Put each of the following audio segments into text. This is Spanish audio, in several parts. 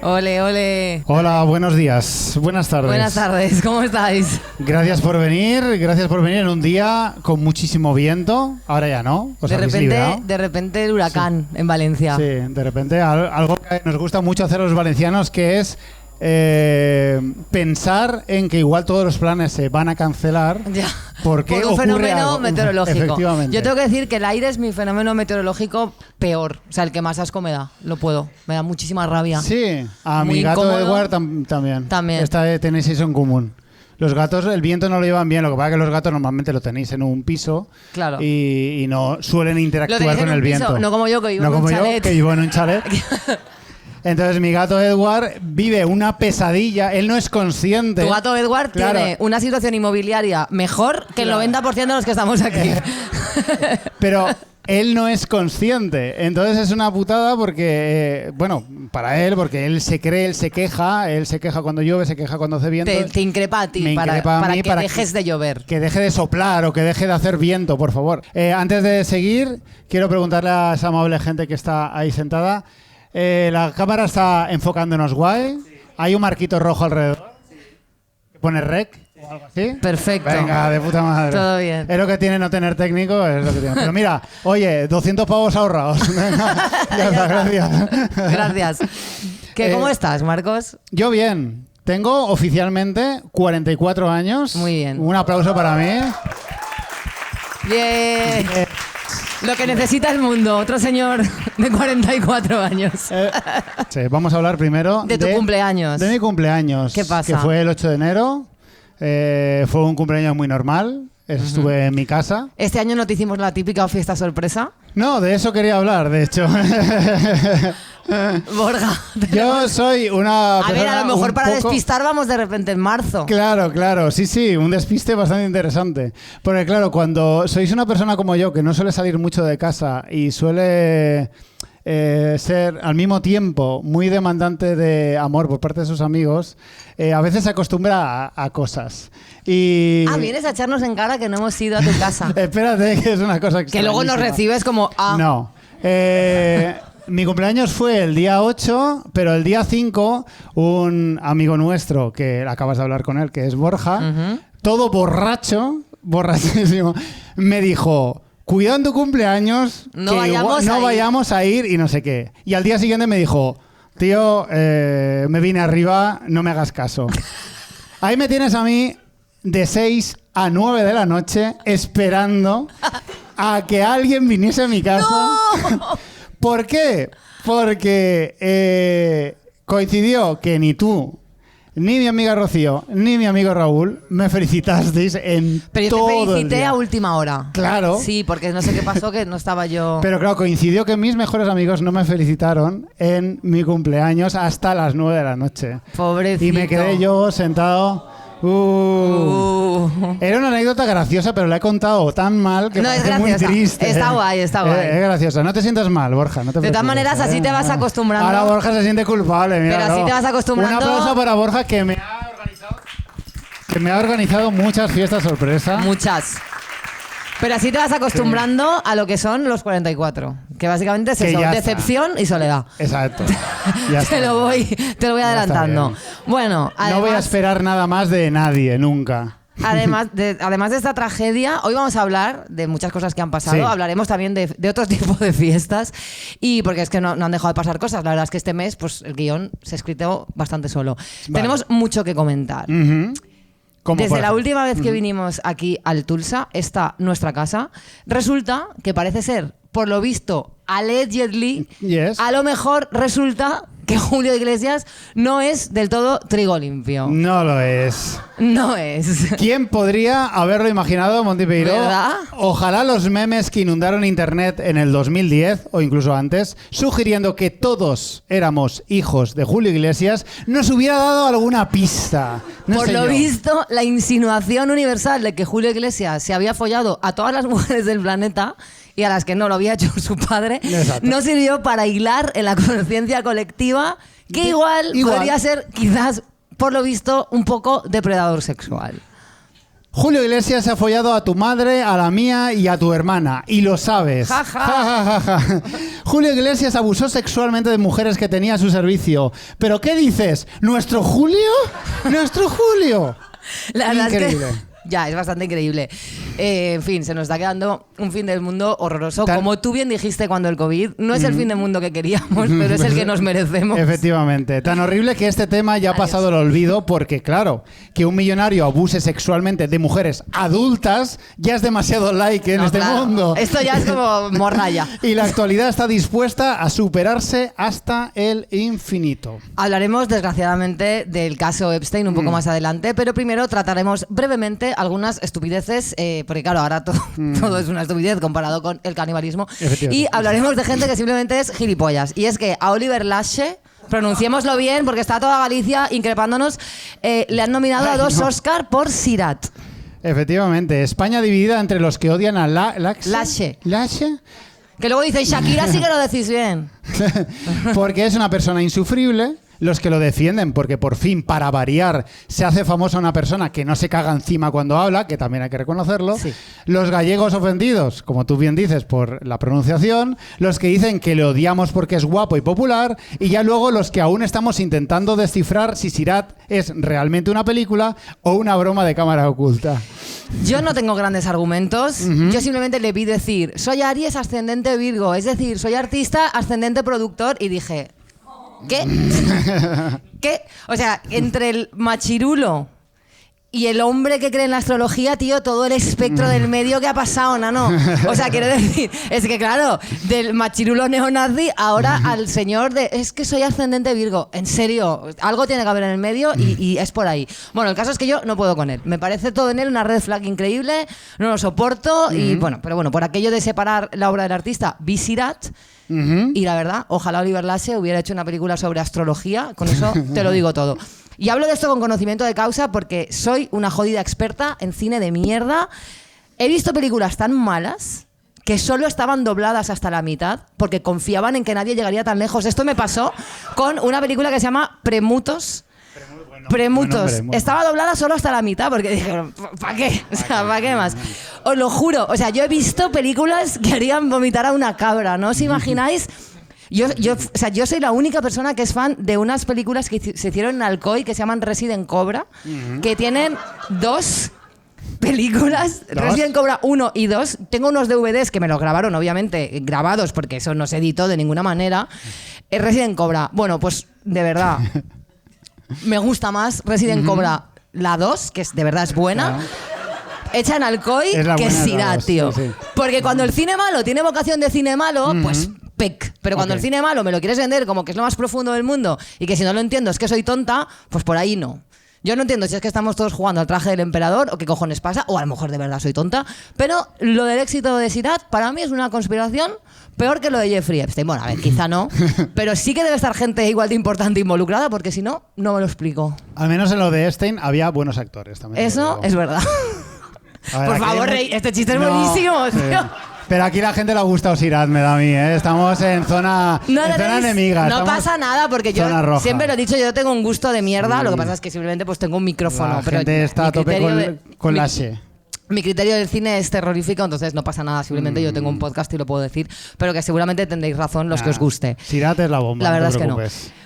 Ole, ole. Hola, buenos días, buenas tardes. Buenas tardes, ¿cómo estáis? Gracias por venir en un día con muchísimo viento. Ahora ya no, os habéis librado. De repente el huracán en Valencia. Sí, de repente algo que nos gusta mucho hacer los valencianos, que es pensar en que igual todos los planes se van a cancelar. Ya. Porque por un fenómeno meteorológico. Efectivamente. Yo tengo que decir que el aire es mi fenómeno meteorológico peor. O sea, el que más asco me da. Me da muchísima rabia. Sí, a Muy mi gato incómodo. Edward también. También. Tenéis eso en común. Los gatos, el viento no lo llevan bien. Lo que pasa es que los gatos normalmente lo tenéis en un piso. Claro. y no suelen interactuar con el piso, viento. no como yo, que vivo No en un como yo, chalet. que vivo en un chalet. Entonces mi gato Edward vive una pesadilla. Él no es consciente. Tu gato Edward Claro. tiene una situación inmobiliaria mejor que el 90% de los que estamos aquí. Pero él no es consciente. Entonces es una putada porque, para él, porque él se cree, él se queja cuando llueve, se queja cuando hace viento. Te increpa a ti Me para increpa a mí que dejes de llover. Que deje de soplar o que deje de hacer viento, por favor. Antes de seguir, quiero preguntarle a esa amable gente que está ahí sentada. La cámara está enfocándonos guay. Sí. Hay un marquito rojo alrededor. Sí. Que pone rec o algo así. Perfecto. Venga, de puta madre. Todo bien. Es lo que tiene no tener técnico, es lo que tiene. Pero mira, oye, 200 pavos ahorrados. Venga, ya está, gracias. Gracias. ¿Cómo estás, Marcos? Yo bien. Tengo oficialmente 44 años. Muy bien. Un aplauso para mí. Bien. Lo que necesita el mundo, otro señor de 44 años. Sí, vamos a hablar primero de tu cumpleaños. De mi cumpleaños. ¿Qué pasa? Que fue el 8 de enero. Fue un cumpleaños muy normal. Estuve en mi casa. ¿Este año no te hicimos la típica fiesta sorpresa? No, de eso quería hablar, de hecho. Borja. Yo soy una A ver, a lo mejor para poco... despistar vamos de repente en marzo. Claro, sí, un despiste bastante interesante. Porque claro, cuando sois una persona como yo, que no suele salir mucho de casa y suele ser al mismo tiempo muy demandante de amor por parte de sus amigos, a veces se acostumbra a cosas. Y... vienes a echarnos en cara que no hemos ido a tu casa. Espérate, que es una cosa que luego nos recibes como... No. Mi cumpleaños fue el día 8, pero el día 5 un amigo nuestro, que acabas de hablar con él, que es Borja, todo borrachísimo, me dijo... Cuidado en tu cumpleaños, no vayamos a ir y no sé qué. Y al día siguiente me dijo, tío, me vine arriba, no me hagas caso. Ahí me tienes a mí de 6 a 9 de la noche esperando a que alguien viniese a mi casa. ¡No! ¿Por qué? Porque coincidió que ni tú, ni mi amiga Rocío, ni mi amigo Raúl me felicitasteis en todo el día. Pero yo te felicité a última hora. Claro. Sí, porque no sé qué pasó, que no estaba yo... Pero claro, coincidió que mis mejores amigos no me felicitaron en mi cumpleaños hasta las 9 de la noche. Pobrecito. Y me quedé yo sentado... Era una anécdota graciosa, pero la he contado tan mal que es muy triste. Está guay. Es graciosa. No te sientas mal, Borja. No te de todas maneras, así te vas acostumbrando. Ahora Borja se siente culpable. Mira, pero así te vas acostumbrando. Un aplauso para Borja que me ha organizado muchas fiestas sorpresa. Muchas. Pero así te vas acostumbrando a lo que son los 44. Que básicamente es eso, decepción y soledad. Exacto. Te lo voy adelantando. Bueno, además, no voy a esperar nada más de nadie, nunca. Además de esta tragedia, hoy vamos a hablar de muchas cosas que han pasado. Sí. Hablaremos también de otro tipo de fiestas. Y porque es que no han dejado de pasar cosas. La verdad es que este mes pues el guión se ha escrito bastante solo. Vale. Tenemos mucho que comentar. Desde la última vez que vinimos aquí al Tulsa, nuestra casa, resulta que parece ser, por lo visto, allegedly, a lo mejor resulta que Julio Iglesias no es del todo trigo limpio. No lo es. No es. ¿Quién podría haberlo imaginado, Monty Peiró? ¿Verdad? Ojalá los memes que inundaron internet en el 2010 o incluso antes, sugiriendo que todos éramos hijos de Julio Iglesias, nos hubiera dado alguna pista. Por lo visto, la insinuación universal de que Julio Iglesias se había follado a todas las mujeres del planeta y a las que no lo había hecho su padre, exacto, no sirvió para hilar en la conciencia colectiva que igual podría ser, quizás, por lo visto, un poco depredador sexual. Julio Iglesias se ha follado a tu madre, a la mía y a tu hermana. Y lo sabes. Ja, ja. Julio Iglesias abusó sexualmente de mujeres que tenía a su servicio. ¿Pero qué dices? ¿Nuestro Julio? ¡Nuestro Julio! La verdad Increíble. es que ya, es bastante increíble. En fin, se nos está quedando un fin del mundo horroroso. Como tú bien dijiste cuando el COVID, no es el fin del mundo que queríamos, pero es el que nos merecemos. Efectivamente. Tan horrible que este tema ya ha pasado el olvido porque, claro, que un millonario abuse sexualmente de mujeres adultas ya es demasiado like en este mundo. Esto ya es como morralla. Y la actualidad está dispuesta a superarse hasta el infinito. Hablaremos, desgraciadamente, del caso Epstein un poco más adelante, pero primero trataremos brevemente algunas estupideces, porque claro, ahora todo es una estupidez comparado con el canibalismo, y hablaremos de gente que simplemente es gilipollas. Y es que a Oliver Lache, pronunciémoslo bien porque está toda Galicia increpándonos, le han nominado a 2 Oscar por Sirat. Efectivamente, España dividida entre los que odian a Lache. ¿Lache? Que luego dicen, Shakira sí que lo decís bien. Porque es una persona insufrible. Los que lo defienden, porque por fin, para variar, se hace famosa una persona que no se caga encima cuando habla, que también hay que reconocerlo. Sí. Los gallegos ofendidos, como tú bien dices, por la pronunciación. Los que dicen que le odiamos porque es guapo y popular. Y ya luego los que aún estamos intentando descifrar si Sirat es realmente una película o una broma de cámara oculta. Yo no tengo grandes argumentos. Yo simplemente le vi decir, soy Aries ascendente Virgo, es decir, soy artista ascendente productor, y dije... ¿Qué? ¿Qué? O sea, entre el machirulo y el hombre que cree en la astrología, tío, todo el espectro del medio que ha pasado, ¿no? O sea, quiero decir, es que claro, del machirulo neonazi ahora al señor de, es que soy ascendente Virgo. En serio, algo tiene que haber en el medio y es por ahí. Bueno, el caso es que yo no puedo con él. Me parece todo en él una red flag increíble, no lo soporto y bueno, pero bueno, por aquello de separar la obra del artista, vi Sirat. Y la verdad, ojalá Oliver Lache hubiera hecho una película sobre astrología, con eso te lo digo todo. Y hablo de esto con conocimiento de causa porque soy una jodida experta en cine de mierda. He visto películas tan malas que solo estaban dobladas hasta la mitad porque confiaban en que nadie llegaría tan lejos. Esto me pasó con una película que se llama Premutos. Premutos. Estaba doblada solo hasta la mitad porque dijeron, ¿para qué? O sea, ¿para qué más? Os lo juro. O sea, yo he visto películas que harían vomitar a una cabra. ¿No os imagináis? O sea, yo soy la única persona que es fan de unas películas que se hicieron en Alcoy que se llaman Resident Cobra, que tienen 2 películas, Resident Cobra 1 y 2. Tengo unos DVDs que me los grabaron, obviamente, grabados, porque eso no se editó de ninguna manera. Resident Cobra. Bueno, pues de verdad... Me gusta más Resident Cobra la 2, que de verdad es buena, hecha en Alcoy, que Sirat, tío. Sí. Porque cuando el cine malo tiene vocación de cine malo, pues pec. Pero cuando el cine malo me lo quieres vender como que es lo más profundo del mundo y que si no lo entiendo es que soy tonta, pues por ahí no. Yo no entiendo si es que estamos todos jugando al traje del emperador o qué cojones pasa, o a lo mejor de verdad soy tonta, pero lo del éxito de Sirat para mí es una conspiración peor que lo de Jeffrey Epstein. Bueno, a ver, quizá no, pero sí que debe estar gente igual de importante involucrada, porque si no, no me lo explico. Al menos en lo de Epstein había buenos actores también. Eso es verdad. Ver, por favor, Rey, este chiste es buenísimo, tío. Pero aquí la gente le ha gustado Sirat, me da a mí, ¿eh? Estamos en zona, zona enemiga. No pasa nada, porque yo siempre lo he dicho, yo tengo un gusto de mierda, lo que pasa es que simplemente pues tengo un micrófono. La gente está a tope con la She. Mi criterio del cine es terrorífico, entonces no pasa nada, simplemente yo tengo un podcast y lo puedo decir, pero que seguramente tendréis razón los que os guste. Sirat es la bomba. La verdad es que no.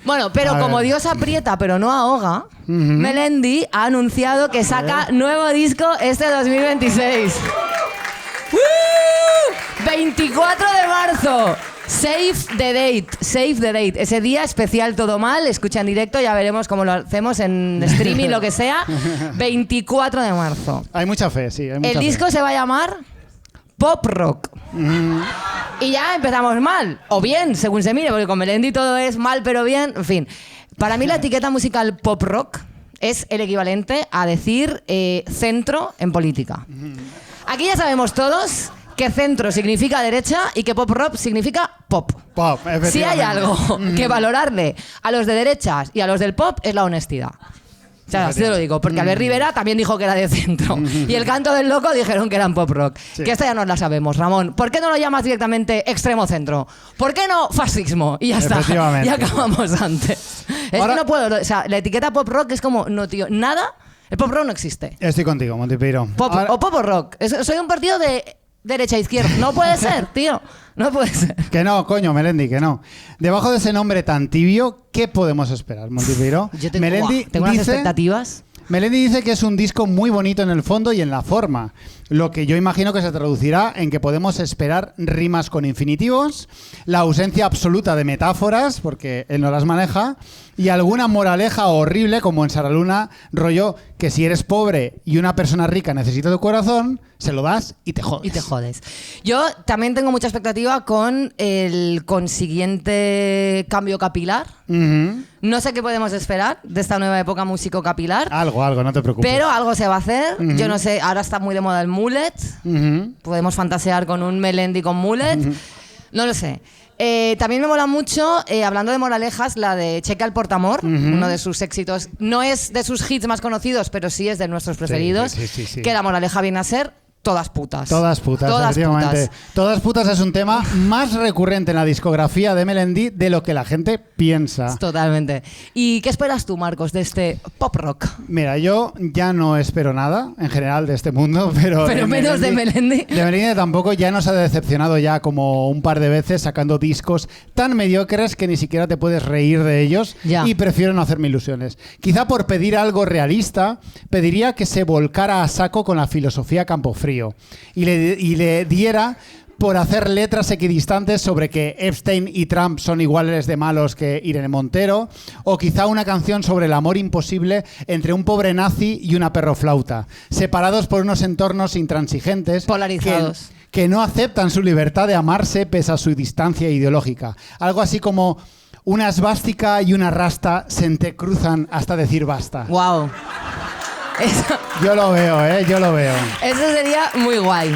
Bueno, pero como Dios aprieta pero no ahoga, Melendi ha anunciado que saca nuevo disco este 2026. 24 de marzo. Save the date. Ese día especial Todo Mal, escucha en directo, ya veremos cómo lo hacemos en streaming, lo que sea. 24 de marzo. Hay mucha fe, sí. Hay mucha El disco se va a llamar Pop Rock. Y ya empezamos mal, o bien, según se mire, porque con Melendi todo es mal pero bien, en fin. Para mí la etiqueta musical Pop Rock es el equivalente a decir centro en política. Aquí ya sabemos todos que centro significa derecha y que pop rock significa pop. Pop, si hay algo que valorarle a los de derechas y a los del pop es la honestidad. O sea, así te lo digo, porque Albert Rivera también dijo que era de centro. Y el Canto del Loco dijeron que eran pop rock. Sí. Que esta ya no la sabemos, Ramón. ¿Por qué no lo llamas directamente extremo centro? ¿Por qué no fascismo? Y ya está. Ya acabamos antes. Es que no puedo. O sea, la etiqueta pop rock es como, no, tío, nada El pop rock no existe. Estoy contigo, Montipeiro. O pop o rock. Soy un partido de derecha a izquierda. No puede ser, tío. No puede ser. Que no, coño, Melendi, que no. Debajo de ese nombre tan tibio, ¿qué podemos esperar, Montipeiro? Yo tengo unas expectativas. Melendi dice que es un disco muy bonito en el fondo y en la forma, lo que yo imagino que se traducirá en que podemos esperar rimas con infinitivos, la ausencia absoluta de metáforas, porque él no las maneja, y alguna moraleja horrible como en Saraluna, rollo que si eres pobre y una persona rica necesita tu corazón, se lo das y te jodes. Y te jodes. Yo también tengo mucha expectativa con el consiguiente cambio capilar. No sé qué podemos esperar de esta nueva época músico-capilar. Algo, no te preocupes. Pero algo se va a hacer. Yo no sé, ahora está muy de moda el mullet. Podemos fantasear con un Melendi con mullet. No lo sé. También me mola mucho, hablando de moralejas, la de Checa el Portamor, uno de sus éxitos. No es de sus hits más conocidos, pero sí es de nuestros preferidos. Sí. Que la moraleja viene a ser todas putas. Todas putas, efectivamente. Todas putas es un tema más recurrente en la discografía de Melendi de lo que la gente piensa. Totalmente. ¿Y qué esperas tú, Marcos, de este pop rock? Mira, yo ya no espero nada en general de este mundo, pero menos de Melendi. De Melendi tampoco, ya nos ha decepcionado ya como un par de veces sacando discos tan mediocres que ni siquiera te puedes reír de ellos y prefiero no hacerme ilusiones. Quizá por pedir algo realista, pediría que se volcara a saco con la filosofía Campofrío y le diera por hacer letras equidistantes sobre que Epstein y Trump son iguales de malos que Irene Montero, o quizá una canción sobre el amor imposible entre un pobre nazi y una perroflauta, separados por unos entornos intransigentes, polarizados, que no aceptan su libertad de amarse pese a su distancia ideológica. Algo así como una esvástica y una rasta se entrecruzan hasta decir basta. ¡Wow! Eso, yo lo veo, yo lo veo. Eso sería muy guay.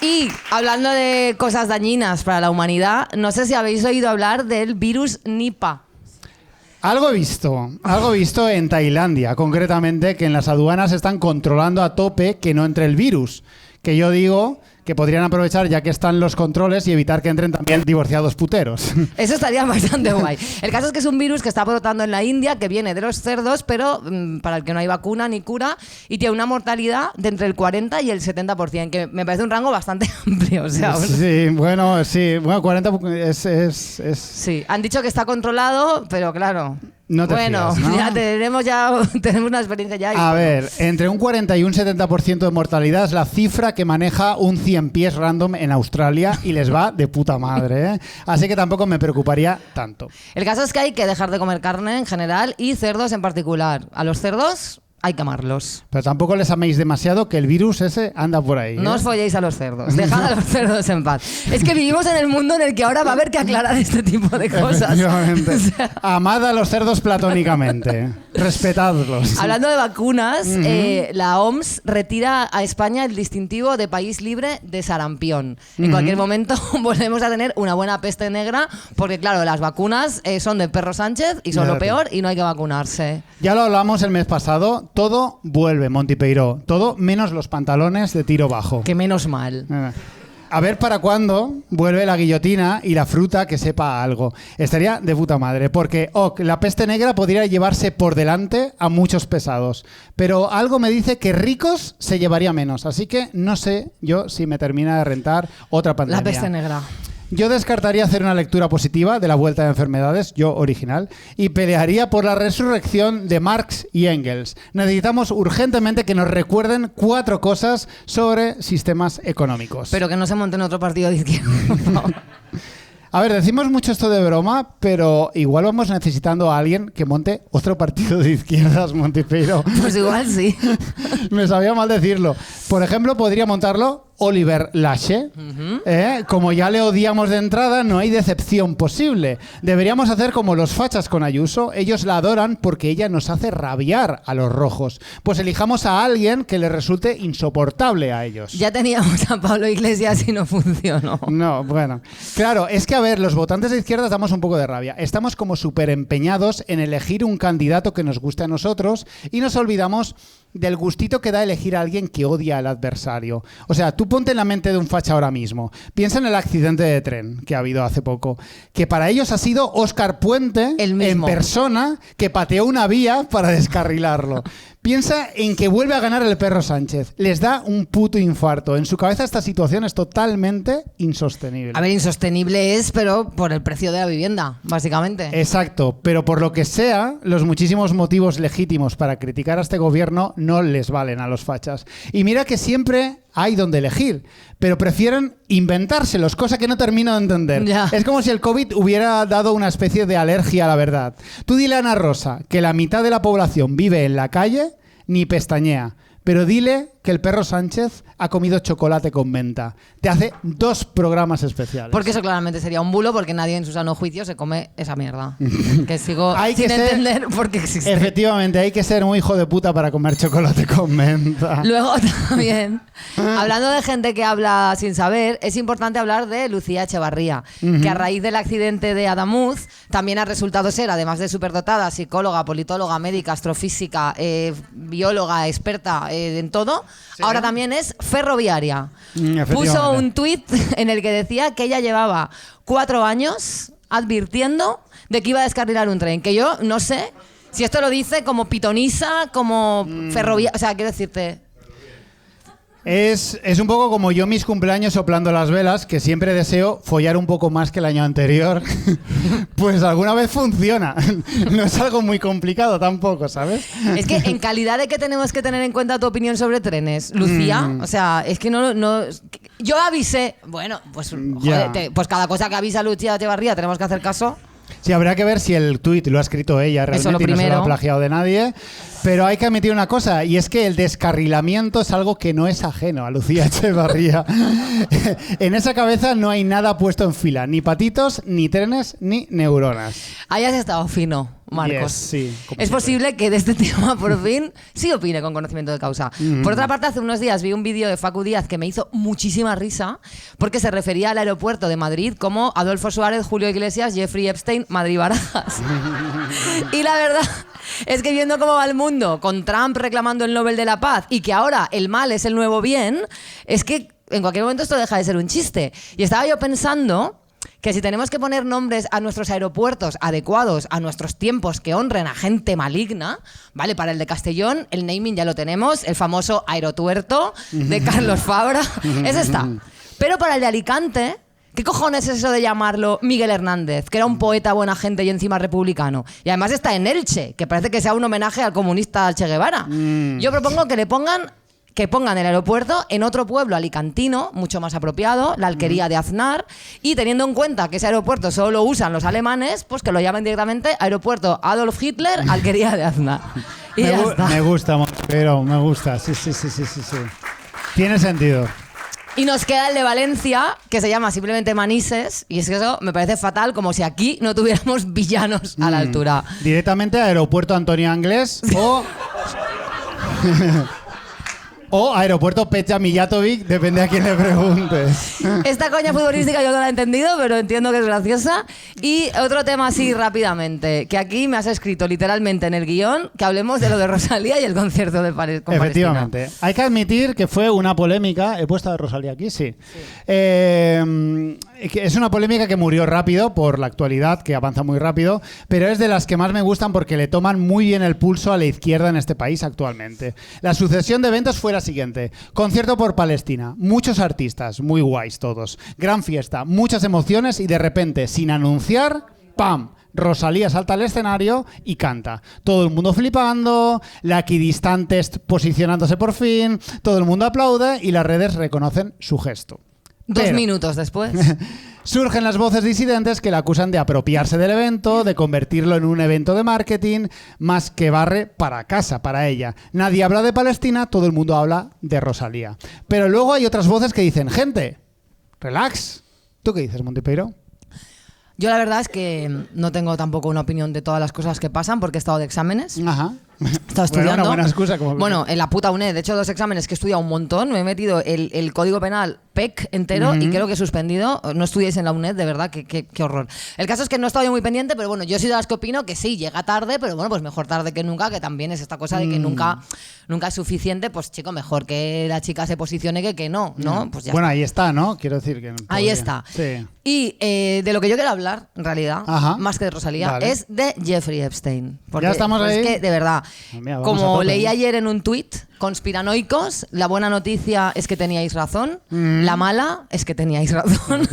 Y hablando de cosas dañinas para la humanidad, no sé si habéis oído hablar del virus Nipah. Algo he visto en Tailandia, concretamente, que en las aduanas están controlando a tope que no entre el virus. Que yo digo que podrían aprovechar ya que están los controles y evitar que entren también divorciados puteros. Eso estaría bastante guay. El caso es que es un virus que está brotando en la India, que viene de los cerdos, pero para el que no hay vacuna ni cura, y tiene una mortalidad de entre el 40 y el 70%, que me parece un rango bastante amplio. O sea, sí, bueno, 40 es... Sí, han dicho que está controlado, pero claro... No te fías, ¿no? Ya tenemos una experiencia ya. A ver, entre un 40 y un 70% de mortalidad es la cifra que maneja un 100 pies random en Australia y les va de puta madre, ¿eh? Así que tampoco me preocuparía tanto. El caso es que hay que dejar de comer carne en general y cerdos en particular. A los cerdos hay que amarlos. Pero tampoco les améis demasiado, que el virus ese anda por ahí. No os folléis a los cerdos. Dejad a los cerdos en paz. Es que vivimos en el mundo en el que ahora va a haber que aclarar este tipo de cosas. O sea... Amad a los cerdos platónicamente. Respetadlos. Hablando de vacunas, la OMS retira a España el distintivo de país libre de sarampión. En cualquier momento volvemos a tener una buena peste negra, porque claro, las vacunas son de Perro Sánchez y son lo peor y no hay que vacunarse. Ya lo hablamos el mes pasado. Todo vuelve, Montipeiro. Todo menos los pantalones de tiro bajo. Que menos mal. A ver para cuándo vuelve la guillotina y la fruta que sepa algo. Estaría de puta madre, porque la peste negra podría llevarse por delante a muchos pesados. Pero algo me dice que ricos se llevaría menos. Así que no sé yo si me termina de rentar otra pandemia. La peste negra. Yo descartaría hacer una lectura positiva de la vuelta de enfermedades, yo original, y pelearía por la resurrección de Marx y Engels. Necesitamos urgentemente que nos recuerden 4 cosas sobre sistemas económicos. Pero que no se monte en otro partido de izquierda. A ver, decimos mucho esto de broma, pero igual vamos necesitando a alguien que monte otro partido de izquierdas, Montipeiro. Pues igual sí. Me sabía mal decirlo. Por ejemplo, podría montarlo Oliver Lache. Como ya le odiamos de entrada, no hay decepción posible. Deberíamos hacer como los fachas con Ayuso. Ellos la adoran porque ella nos hace rabiar a los rojos. Pues elijamos a alguien que le resulte insoportable a ellos. Ya teníamos a Pablo Iglesias y no funcionó. No, bueno. Claro, es que a ver, los votantes de izquierdas damos un poco de rabia. Estamos como súper empeñados en elegir un candidato que nos guste a nosotros y nos olvidamos del gustito que da elegir a alguien que odia al adversario. O sea, tú ponte en la mente de un facha ahora mismo. Piensa en el accidente de tren que ha habido hace poco, que para ellos ha sido Óscar Puente en persona que pateó una vía para descarrilarlo. Piensa en que vuelve a ganar el perro Sánchez. Les da un puto infarto. En su cabeza esta situación es totalmente insostenible. A ver, insostenible es, pero por el precio de la vivienda, básicamente. Exacto, pero por lo que sea, los muchísimos motivos legítimos para criticar a este gobierno no les valen a los fachas. Y mira que siempre hay donde elegir, pero prefieren inventárselos, cosa que no termino de entender. Ya. Es como si el COVID hubiera dado una especie de alergia a la verdad. Tú dile a Ana Rosa que la mitad de la población vive en la calle, ni pestañea. Pero dile que el perro Sánchez ha comido chocolate con menta. Te hace 2 programas especiales. Porque eso claramente sería un bulo, porque nadie en su sano juicio se come esa mierda. Que sigo Hay sin que ser- entender por qué existe. Efectivamente, hay que ser muy hijo de puta para comer chocolate con menta. Luego también, hablando de gente que habla sin saber, es importante hablar de Lucía Echevarría, que a raíz del accidente de Adamuz también ha resultado ser, además de superdotada, psicóloga, politóloga, médica, astrofísica, bióloga, experta en todo, ahora también es ferroviaria. Efectivamente. Puso un tuit en el que decía que ella llevaba 4 años advirtiendo de que iba a descarrilar un tren, que yo no sé si esto lo dice como pitonisa, como ferroviaria, o sea, quiero decirte... Es un poco como yo mis cumpleaños soplando las velas, que siempre deseo follar un poco más que el año anterior. Pues alguna vez funciona. No es algo muy complicado tampoco, ¿sabes? Es que en calidad de que tenemos que tener en cuenta tu opinión sobre trenes, Lucía, o sea, es que no yo avisé, bueno, pues Ya. joder, pues cada cosa que avisa Lucía Echevarría tenemos que hacer caso. Sí, habrá que ver si el tuit lo ha escrito ella Eso realmente lo y no se lo primero. ha plagiado de nadie. Pero hay que admitir una cosa, y es que el descarrilamiento es algo que no es ajeno a Lucía Echevarría. En esa cabeza no hay nada puesto en fila, ni patitos, ni trenes, ni neuronas. Hayas estado fino, Marcos. Yes, sí, como es siempre. posible que de este tema por fin sí opine con conocimiento de causa. Por otra parte, hace unos días vi un vídeo de Facu Díaz que me hizo muchísima risa porque se refería al aeropuerto de Madrid como Adolfo Suárez, Julio Iglesias, Jeffrey Epstein, Madrid Barajas. Y la verdad es que viendo cómo va el mundo con Trump reclamando el Nobel de la Paz y que ahora el mal es el nuevo bien, es que en cualquier momento esto deja de ser un chiste. Y estaba yo pensando que si tenemos que poner nombres a nuestros aeropuertos adecuados a nuestros tiempos que honren a gente maligna, ¿vale? Para el de Castellón, el naming ya lo tenemos, el famoso Aerotuerto de Carlos Fabra, ese está. Pero para el de Alicante, ¿qué cojones es eso de llamarlo Miguel Hernández, que era un poeta buena gente y encima republicano? Y además está en Elche, que parece que sea un homenaje al comunista Che Guevara. Yo propongo que pongan el aeropuerto en otro pueblo alicantino, mucho más apropiado, la Alquería de Aznar, y teniendo en cuenta que ese aeropuerto solo lo usan los alemanes, pues que lo llamen directamente Aeropuerto Adolf Hitler, Alquería de Aznar. Y ya está. Me gusta, pero me gusta. Sí. Tiene sentido. Y nos queda el de Valencia, que se llama simplemente Manises, y es que eso me parece fatal, como si aquí no tuviéramos villanos a la altura. Directamente a Aeropuerto Antonio Anglés o Aeropuerto Pecha Mijatovic, depende a quién le preguntes. Esta coña futbolística yo no la he entendido, pero entiendo que es graciosa. Y otro tema así rápidamente, que aquí me has escrito literalmente en el guión, que hablemos de lo de Rosalía y el concierto de con Efectivamente. Palestina. Hay que admitir que fue una polémica. ¿He puesto a Rosalía aquí? Sí. Que es una polémica que murió rápido por la actualidad, que avanza muy rápido, pero es de las que más me gustan porque le toman muy bien el pulso a la izquierda en este país actualmente. La sucesión de eventos fue la siguiente. Concierto por Palestina. Muchos artistas, muy guays todos. Gran fiesta, muchas emociones y de repente, sin anunciar, ¡pam! Rosalía salta al escenario y canta. Todo el mundo flipando, la equidistante posicionándose por fin, todo el mundo aplaude y las redes reconocen su gesto. 2 minutos después. Surgen las voces disidentes que la acusan de apropiarse del evento, de convertirlo en un evento de marketing, más que barre para casa, para ella. Nadie habla de Palestina, todo el mundo habla de Rosalía. Pero luego hay otras voces que dicen, gente, relax. ¿Tú qué dices, Montipeiro? Yo la verdad es que no tengo tampoco una opinión de todas las cosas que pasan porque he estado de exámenes. Ajá. He estado estudiando. Una buena excusa. Bueno, en la puta UNED, de hecho 2 exámenes que he estudiado un montón, me he metido el Código Penal PEC entero y creo que he suspendido. No estudiéis en la UNED, de verdad, qué horror. El caso es que no he estado yo muy pendiente, pero bueno, yo soy de las que opino que sí, llega tarde, pero bueno, pues mejor tarde que nunca, que también es esta cosa de que nunca es suficiente, pues chico, mejor que la chica se posicione que no, ¿no? Pues ya bueno, está. ahí está, ¿no? Quiero decir que... Ahí está. Sí. Y de lo que yo quiero hablar, en realidad, Ajá. más que de Rosalía, Vale. es de Jeffrey Epstein. Porque, Ya estamos pues, ahí. es que, de verdad, sea, Mira, vamos a como tope, leí ¿eh? ayer en un tuit, conspiranoicos, la buena noticia es que teníais razón, la mala es que teníais razón.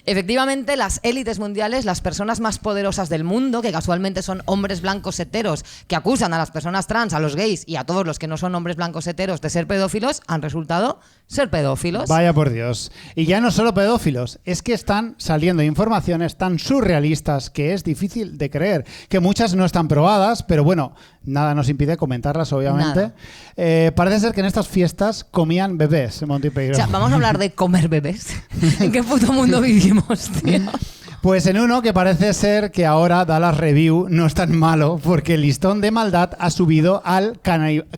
Efectivamente, las élites mundiales, las personas más poderosas del mundo, que casualmente son hombres blancos heteros, que acusan a las personas trans, a los gays y a todos los que no son hombres blancos heteros de ser pedófilos, han resultado ser pedófilos. Vaya por Dios. Y ya no solo pedófilos, es que están saliendo informaciones tan surrealistas que es difícil de creer, que muchas no están probadas, pero bueno, nada nos impide comentarlas, obviamente. Parece ser que en estas fiestas comían bebés en Montipeiro. O sea, vamos a hablar de comer bebés. ¿En qué puto mundo vivimos, tío? Pues en uno que parece ser que ahora da la review no es tan malo porque el listón de maldad ha subido al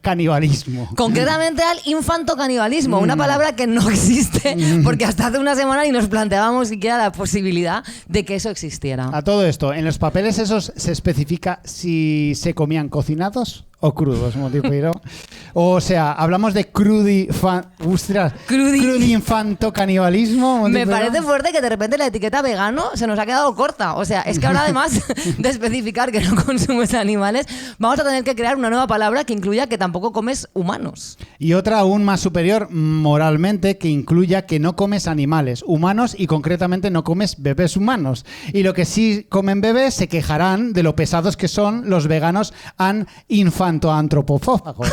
canibalismo. Concretamente al infantocanibalismo, una palabra que no existe porque hasta hace una semana ni nos planteábamos siquiera la posibilidad de que eso existiera. A todo esto, en los papeles esos se especifica si se comían cocinados o crudos, Montipeiro. O sea, hablamos de crudi-infantocanibalismo. Me parece fuerte que de repente la etiqueta vegano se nos ha quedado corta. O sea, es que ahora además de especificar que no consumes animales, vamos a tener que crear una nueva palabra que incluya que tampoco comes humanos. Y otra aún más superior moralmente que incluya que no comes animales humanos y concretamente no comes bebés humanos. Y lo que sí comen bebés se quejarán de lo pesados que son los veganos infantoantropofófagos.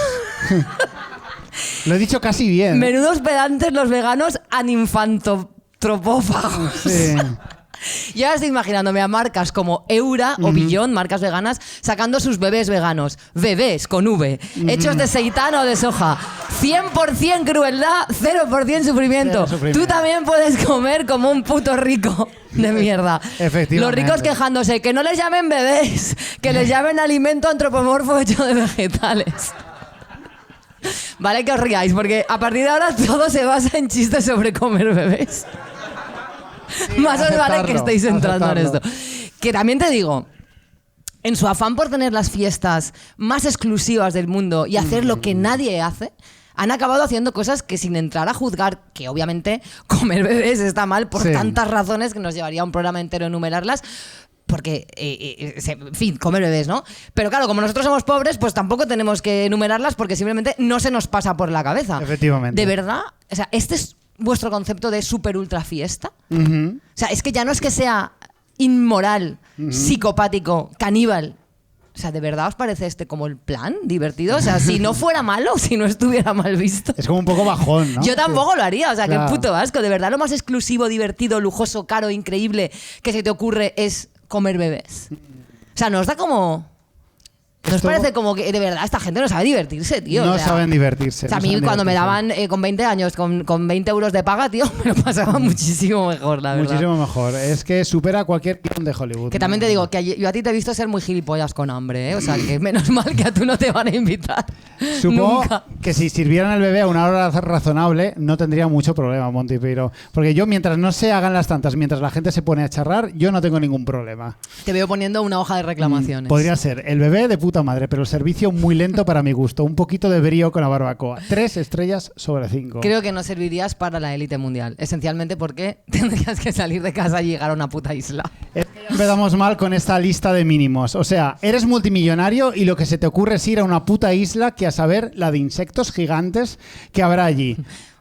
Lo he dicho casi bien. Menudos pedantes los veganos infantotropófagos. Sí. Yo ahora estoy imaginándome a marcas como Eura o Beyond, marcas veganas, sacando sus bebés veganos. Bebés con V, hechos de seitán o de soja. 100% crueldad, 0% sufrimiento. Tú también puedes comer como un puto rico de mierda. Efectivamente. Los ricos quejándose, que no les llamen bebés, que les llamen alimento antropomorfo hecho de vegetales. Vale que os riáis, porque a partir de ahora todo se basa en chistes sobre comer bebés. Sí, más os vale que estéis entrando en esto. Que también te digo, en su afán por tener las fiestas más exclusivas del mundo y hacer lo que nadie hace, han acabado haciendo cosas que, sin entrar a juzgar, que obviamente comer bebés está mal por tantas razones que nos llevaría un programa entero enumerarlas, porque, en fin, comer bebés, ¿no? Pero claro, como nosotros somos pobres, pues tampoco tenemos que enumerarlas porque simplemente no se nos pasa por la cabeza. Efectivamente. De verdad, o sea, este es vuestro concepto de super ultra fiesta. O sea, es que ya no es que sea inmoral, psicopático, caníbal. O sea, ¿de verdad os parece este como el plan divertido? O sea, si no fuera malo, si no estuviera mal visto. Es como un poco bajón, ¿no? Yo tampoco lo haría, o sea, claro. Qué puto asco. De verdad, lo más exclusivo, divertido, lujoso, caro, increíble que se te ocurre es comer bebés. O sea, nos da como... ¿Nos parece como que de verdad esta gente no sabe divertirse, tío? No saben divertirse. O sea, a mí cuando me daban con 20 años, con 20 euros de paga, tío, me lo pasaba muchísimo mejor, la verdad. Muchísimo mejor. Es que supera cualquier guión de Hollywood. Que también te digo que yo a ti te he visto ser muy gilipollas con hambre, ¿eh? O sea, que menos mal que a tú no te van a invitar. Supongo nunca. Que si sirvieran el bebé a una hora razonable, no tendría mucho problema, Montipeiro. Porque yo, mientras no se hagan las tantas, mientras la gente se pone a charrar, yo no tengo ningún problema. Te veo poniendo una hoja de reclamaciones. Podría ser el bebé de puta madre, pero el servicio muy lento para mi gusto. Un poquito de brío con la barbacoa. 3 estrellas sobre 5. Creo que no servirías para la élite mundial. Esencialmente porque tendrías que salir de casa y llegar a una puta isla. Es que ya empezamos mal con esta lista de mínimos. O sea, eres multimillonario y lo que se te ocurre es ir a una puta isla que a saber la de insectos gigantes que habrá allí.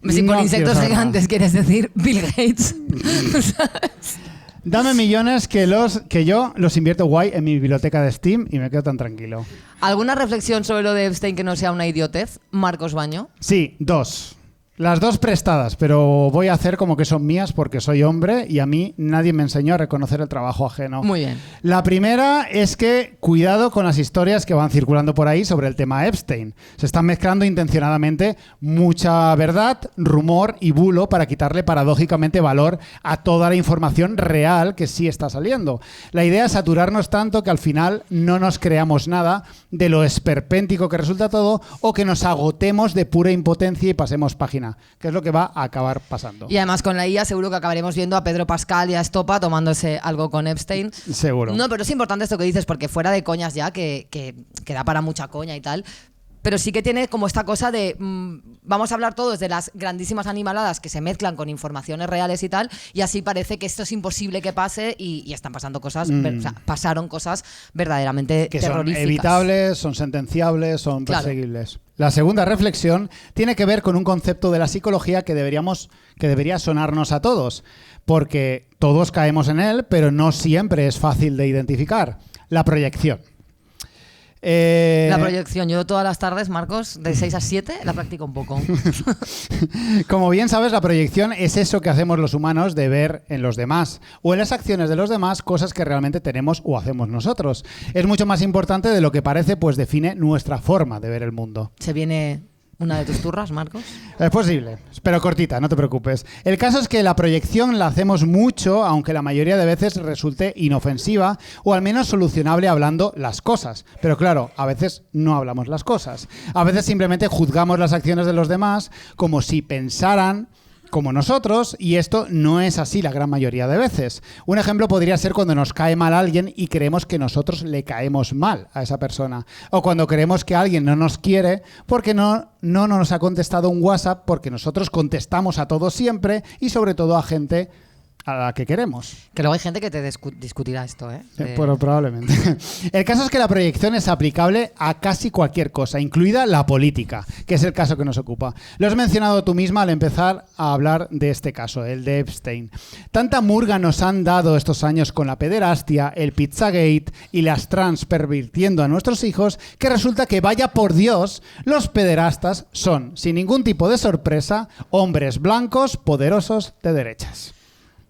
Si por insectos gigantes quieres decir Bill Gates. ¿Sabes? Dame millones que yo los invierto guay en mi biblioteca de Steam y me quedo tan tranquilo. ¿Alguna reflexión sobre lo de Epstein que no sea una idiotez, Marcos Baño? Sí, 2. Las 2 prestadas, pero voy a hacer como que son mías porque soy hombre y a mí nadie me enseñó a reconocer el trabajo ajeno. Muy bien. La primera es que cuidado con las historias que van circulando por ahí sobre el tema Epstein. Se están mezclando intencionadamente mucha verdad, rumor y bulo para quitarle paradójicamente valor a toda la información real que sí está saliendo. La idea es saturarnos tanto que al final no nos creamos nada de lo esperpéntico que resulta todo o que nos agotemos de pura impotencia y pasemos página. Que es lo que va a acabar pasando. Y además con la IA seguro que acabaremos viendo a Pedro Pascal y a Estopa tomándose algo con Epstein. Seguro. No, pero es importante esto que dices porque fuera de coñas ya, que da para mucha coña y tal, pero sí que tiene como esta cosa de vamos a hablar todos de las grandísimas animaladas que se mezclan con informaciones reales y tal, y así parece que esto es imposible que pase y están pasando cosas, o sea, pasaron cosas verdaderamente que terroríficas. Son evitables, son sentenciables, son perseguibles. La segunda reflexión tiene que ver con un concepto de la psicología que debería sonarnos a todos, porque todos caemos en él, pero no siempre es fácil de identificar. La proyección. La proyección. Yo todas las tardes, Marcos, de 6 a 7, la practico un poco. Como bien sabes, la proyección es eso que hacemos los humanos de ver en los demás o en las acciones de los demás cosas que realmente tenemos o hacemos nosotros. Es mucho más importante de lo que parece, pues define nuestra forma de ver el mundo. Se viene una de tus turras, Marcos. Es posible, pero cortita, no te preocupes. El caso es que la proyección la hacemos mucho, aunque la mayoría de veces resulte inofensiva o al menos solucionable hablando las cosas. Pero claro, a veces no hablamos las cosas. A veces simplemente juzgamos las acciones de los demás como si pensaran como nosotros, y esto no es así la gran mayoría de veces. Un ejemplo podría ser cuando nos cae mal alguien y creemos que nosotros le caemos mal a esa persona. O cuando creemos que alguien no nos quiere porque no nos ha contestado un WhatsApp, porque nosotros contestamos a todos siempre y sobre todo a gente a la que queremos. Que luego hay gente que te discutirá esto, ¿eh? Pero probablemente. El caso es que la proyección es aplicable a casi cualquier cosa, incluida la política, que es el caso que nos ocupa. Lo has mencionado tú misma al empezar a hablar de este caso, el de Epstein. Tanta murga nos han dado estos años con la pederastia, el Pizzagate y las trans pervirtiendo a nuestros hijos, que resulta que, vaya por Dios, los pederastas son, sin ningún tipo de sorpresa, hombres blancos poderosos de derechas.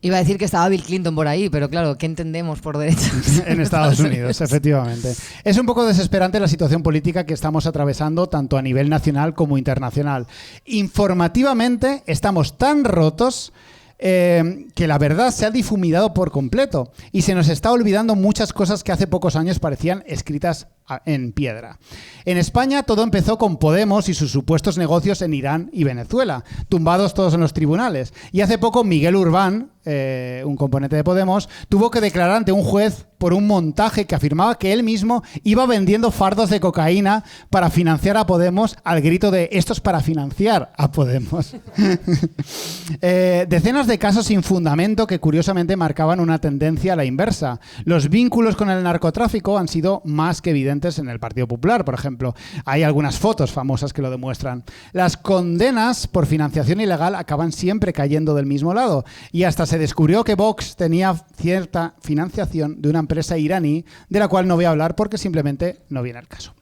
Iba a decir que estaba Bill Clinton por ahí, pero claro, ¿qué entendemos por derechas? En Estados Unidos, efectivamente. Es un poco desesperante la situación política que estamos atravesando tanto a nivel nacional como internacional. Informativamente estamos tan rotos que la verdad se ha difuminado por completo y se nos está olvidando muchas cosas que hace pocos años parecían escritas en piedra. En España todo empezó con Podemos y sus supuestos negocios en Irán y Venezuela, tumbados todos en los tribunales. Y hace poco Miguel Urbán, un componente de Podemos, tuvo que declarar ante un juez por un montaje que afirmaba que él mismo iba vendiendo fardos de cocaína para financiar a Podemos, al grito de «esto es para financiar a Podemos». Decenas de casos sin fundamento que curiosamente marcaban una tendencia a la inversa. Los vínculos con el narcotráfico han sido más que evidentes en el Partido Popular, por ejemplo. Hay algunas fotos famosas que lo demuestran. Las condenas por financiación ilegal acaban siempre cayendo del mismo lado, y hasta se descubrió que Vox tenía cierta financiación de una empresa iraní, de la cual no voy a hablar porque simplemente no viene al caso.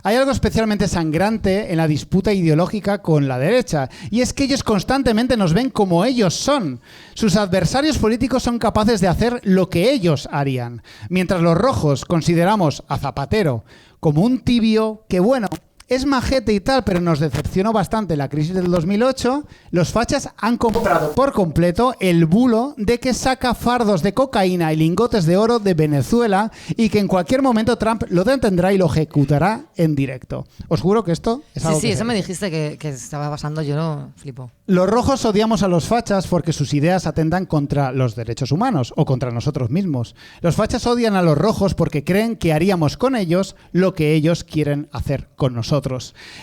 Hay algo especialmente sangrante en la disputa ideológica con la derecha, y es que ellos constantemente nos ven como ellos son. Sus adversarios políticos son capaces de hacer lo que ellos harían, mientras los rojos consideramos a Zapatero como un tibio que, bueno, es majete y tal, pero nos decepcionó bastante la crisis del 2008. Los fachas han comprado por completo el bulo de que saca fardos de cocaína y lingotes de oro de Venezuela y que en cualquier momento Trump lo detendrá y lo ejecutará en directo. Os juro que esto es algo Sí, que eso me dijiste que estaba pasando, yo no flipo. Los rojos odiamos a los fachas porque sus ideas atentan contra los derechos humanos o contra nosotros mismos. Los fachas odian a los rojos porque creen que haríamos con ellos lo que ellos quieren hacer con nosotros.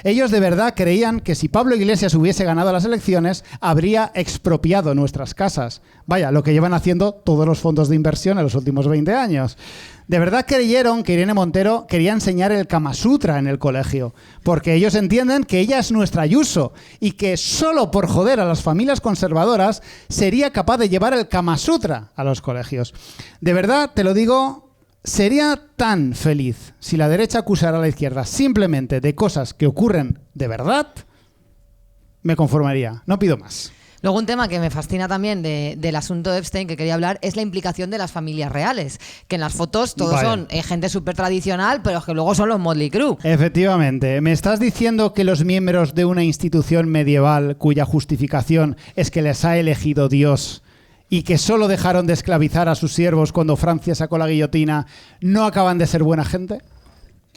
Ellos de verdad creían que si Pablo Iglesias hubiese ganado las elecciones, habría expropiado nuestras casas. Vaya, lo que llevan haciendo todos los fondos de inversión en los últimos 20 años. De verdad creyeron que Irene Montero quería enseñar el Kama Sutra en el colegio, porque ellos entienden que ella es nuestra Ayuso y que solo por joder a las familias conservadoras sería capaz de llevar el Kama Sutra a los colegios. De verdad, te lo digo, sería tan feliz si la derecha acusara a la izquierda simplemente de cosas que ocurren de verdad. Me conformaría, no pido más. Luego un tema que me fascina también del asunto de Epstein, que quería hablar, es la implicación de las familias reales. Que en las fotos todos son gente súper tradicional, pero que luego son los Motley Crue. Efectivamente. ¿Me estás diciendo que los miembros de una institución medieval cuya justificación es que les ha elegido Dios y que solo dejaron de esclavizar a sus siervos cuando Francia sacó la guillotina no acaban de ser buena gente?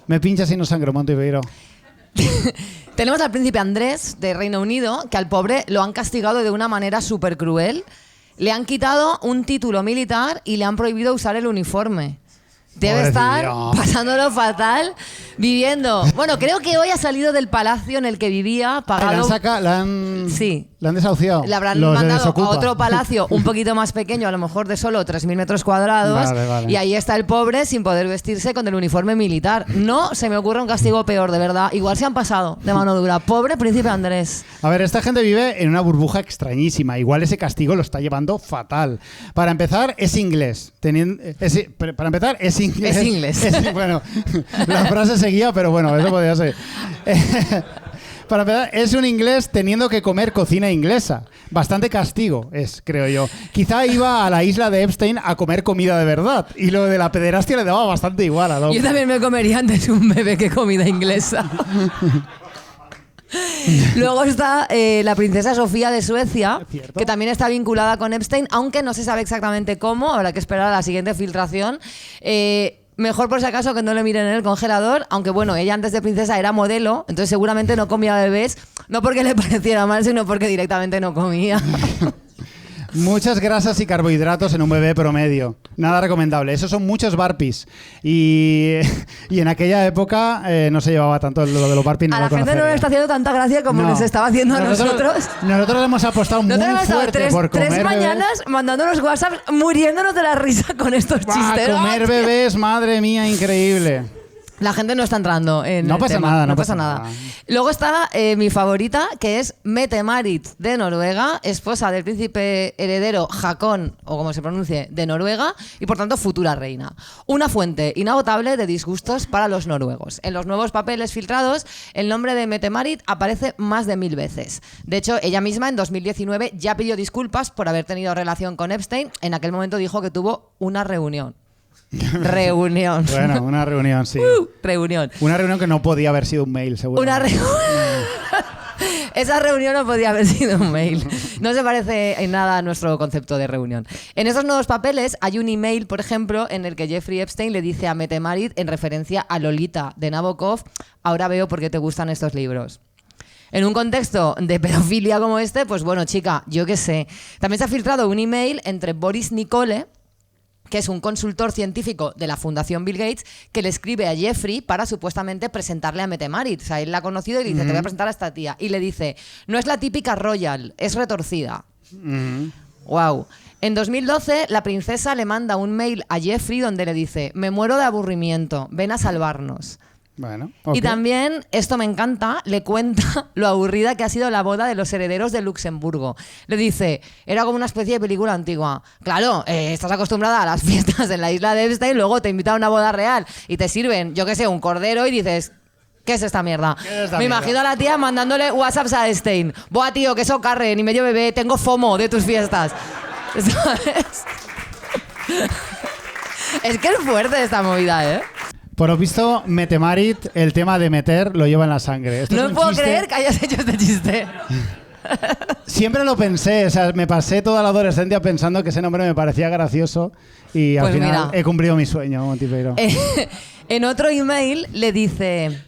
Me pinchas y no sangro, Montevideo. Tenemos al príncipe Andrés de Reino Unido, que al pobre lo han castigado de una manera súper cruel. Le han quitado un título militar y le han prohibido usar el uniforme. Debe estar pasándolo fatal. Viviendo. Bueno, creo que hoy ha salido del palacio en el que vivía, pagado. Sí. La han desahuciado. Le habrán mandado a otro palacio un poquito más pequeño, a lo mejor de solo 3.000 metros cuadrados. Vale. Y ahí está el pobre sin poder vestirse con el uniforme militar. No se me ocurre un castigo peor, de verdad. Igual se han pasado de mano dura. Pobre príncipe Andrés. A ver, esta gente vive en una burbuja extrañísima. Igual ese castigo lo está llevando fatal. Para empezar, es inglés. Para empezar, es inglés. Es inglés. Bueno, la frase seguía, pero bueno, eso podría ser. Para empezar, es un inglés teniendo que comer cocina inglesa. Bastante castigo es, creo yo. Quizá iba a la isla de Epstein a comer comida de verdad. Y lo de la pederastia le daba bastante igual a Dom. Yo también me comería antes un bebé que comida inglesa. Luego está la princesa Sofía de Suecia, que también está vinculada con Epstein, aunque no se sabe exactamente cómo. Habrá que esperar a la siguiente filtración. Mejor por si acaso que no le miren en el congelador, aunque bueno, ella antes de princesa era modelo, entonces seguramente no comía bebés, no porque le pareciera mal, sino porque directamente no comía. Muchas grasas y carbohidratos en un bebé promedio. Nada recomendable. Esos son muchos burpees. Y en aquella época no se llevaba tanto lo de los burpees. A la gente no le está haciendo tanta gracia como nos estaba haciendo a nosotros. Nosotros hemos apostado muy fuerte por comer tres mañanas mandándonos WhatsApp muriéndonos de la risa con estos chistes. Comer bebés, madre mía, increíble. La gente no está entrando en no pasa tema. nada, no pasa nada. Luego está mi favorita, que es Mette-Marit de Noruega, esposa del príncipe heredero Haakon, o como se pronuncie, de Noruega, y por tanto futura reina. Una fuente inagotable de disgustos para los noruegos. En los nuevos papeles filtrados, el nombre de Mette-Marit aparece más de 1000 veces. De hecho, ella misma en 2019 ya pidió disculpas por haber tenido relación con Epstein. En aquel momento dijo que tuvo una reunión. Reunión. Bueno, una reunión, sí. Reunión. Una reunión que no podía haber sido un mail, seguro. Esa reunión no podía haber sido un mail. No se parece en nada a nuestro concepto de reunión. En esos nuevos papeles hay un email, por ejemplo, en el que Jeffrey Epstein le dice a Mette-Marit, en referencia a Lolita de Nabokov, ahora veo por qué te gustan estos libros. En un contexto de pedofilia como este, pues bueno, chica, yo qué sé. También se ha filtrado un email entre Boris Nicole, que es un consultor científico de la Fundación Bill Gates, que le escribe a Jeffrey para supuestamente presentarle a Mette-Marit. O sea, él la ha conocido y le dice, te voy a presentar a esta tía. Y le dice, no es la típica royal, es retorcida. Wow. En 2012, la princesa le manda un mail a Jeffrey donde le dice, me muero de aburrimiento, ven a salvarnos. Bueno, okay. Y también, esto me encanta, le cuenta lo aburrida que ha sido la boda de los herederos de Luxemburgo. Le dice, era como una especie de película antigua. Claro, estás acostumbrada a las fiestas en la isla de Epstein, luego te invitan a una boda real y te sirven, yo qué sé, un cordero y dices... ¿Qué es esta mierda? Me imagino a la tía mandándole WhatsApps a Epstein. Buah, tío, que eso carre, ni medio bebé, tengo FOMO de tus fiestas. ¿Sabes? Es que es fuerte esta movida, ¿eh? Por lo visto, Mette-Marit, el tema de meter, lo lleva en la sangre. No puedo creer que hayas hecho este chiste. Siempre lo pensé, o sea, me pasé toda la adolescencia pensando que ese nombre me parecía gracioso y al final he cumplido mi sueño, Montipeiro. En otro email le dice...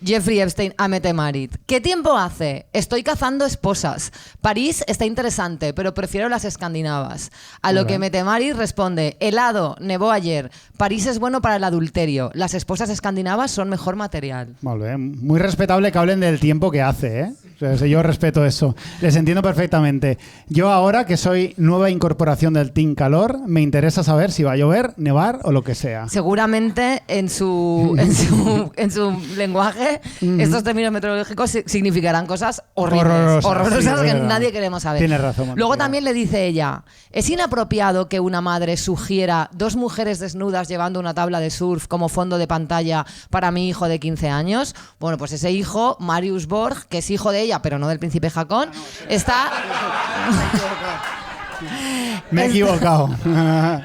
Jeffrey Epstein a Mette-Marit. ¿Qué tiempo hace? Estoy cazando esposas. París está interesante, pero prefiero las escandinavas. A lo que Mette-Marit responde, helado, nevó ayer. París es bueno para el adulterio. Las esposas escandinavas son mejor material. Muy respetable que hablen del tiempo que hace, ¿eh? O sea, yo respeto eso. Les entiendo perfectamente. Yo ahora, que soy nueva incorporación del Team Calor, me interesa saber si va a llover, nevar o lo que sea. Seguramente en su lenguaje estos términos meteorológicos significarán cosas horrorosas sí, que nadie queremos saber. Tienes razón. Luego también le dice ella, ¿es inapropiado que una madre sugiera 2 mujeres desnudas llevando una tabla de surf como fondo de pantalla para mi hijo de 15 años? Bueno, pues ese hijo, Marius Borg, que es hijo de ella, pero no del príncipe Haakon, está... Me he equivocado.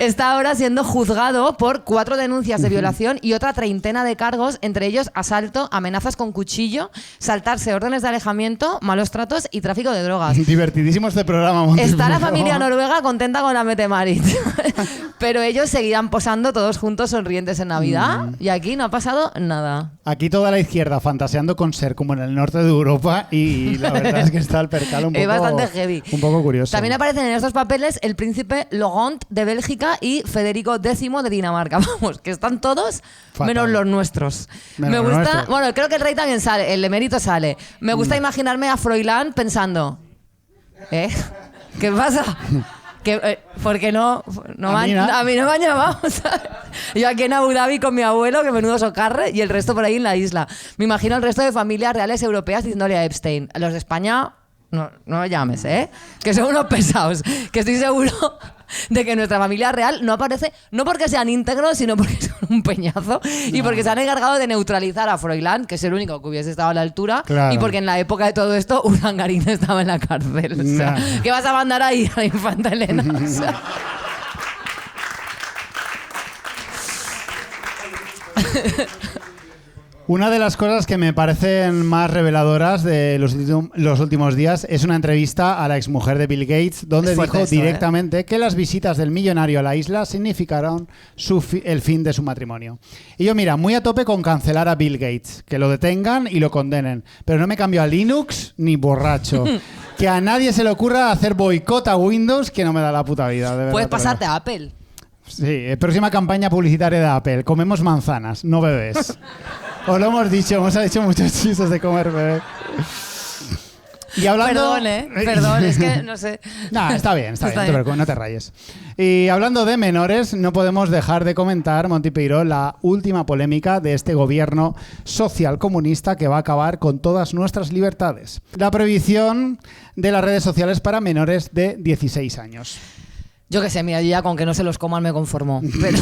Está ahora siendo juzgado por 4 denuncias de violación y otra 30 de cargos, entre ellos asalto, amenazas con cuchillo, saltarse órdenes de alejamiento, malos tratos y tráfico de drogas. Divertidísimo este programa, Monty. Está la familia noruega contenta con la Mette-Marit. Pero ellos seguirán posando todos juntos sonrientes en Navidad y aquí no ha pasado nada. Aquí toda la izquierda fantaseando con ser como en el norte de Europa y la verdad es que está el percal un poco, bastante heavy. Un poco curioso. También aparecen en estos papeles el príncipe Laurent de Bélgica y Federico X de Dinamarca. Vamos, que están todos Fatal. menos los nuestros. Menos Me los gusta, nuestros. bueno, creo que el rey también sale, el emérito sale. Me gusta imaginarme a Froilán pensando, ¿qué pasa? ¿Por qué no? A mí A mí no me han llamado. ¿Sabes? Yo aquí en Abu Dhabi con mi abuelo, que menudo socarre, y el resto por ahí en la isla. Me imagino el resto de familias reales europeas diciéndole a Epstein, los de España, no me llames, que son unos pesados. Que estoy seguro de que nuestra familia real no aparece, no porque sean íntegros, sino porque son un peñazo y porque se han encargado de neutralizar a Froilán, que es el único que hubiese estado a la altura, Claro. y porque en la época de todo esto Urdangarín estaba en la cárcel. O sea, Nah. ¿qué vas a mandar ahí a la infanta Elena? O sea, Una de las cosas que me parecen más reveladoras de los últimos días es una entrevista a la exmujer de Bill Gates, donde Es fuerte dijo esto, directamente que las visitas del millonario a la isla significaron el fin de su matrimonio. Y yo, mira, muy a tope con cancelar a Bill Gates, que lo detengan y lo condenen, pero no me cambio a Linux ni borracho. Que a nadie se le ocurra hacer boicot a Windows, que no me da la puta vida. De verdad, puedes te lo pasarte digo. a Apple. Sí, próxima campaña publicitaria de Apple. Comemos manzanas, no bebés. Os lo hemos dicho, hemos hecho muchos chistes de comer bebés. Y hablando... Perdón, es que no sé. Nah, está bien, Está no te bien. preocupes, no te rayes. Y hablando de menores, no podemos dejar de comentar, Monty Peiró, la última polémica de este gobierno social comunista que va a acabar con todas nuestras libertades. La prohibición de las redes sociales para menores de 16 años. Yo qué sé, mira, yo ya con que no se los coman me conformo. Pero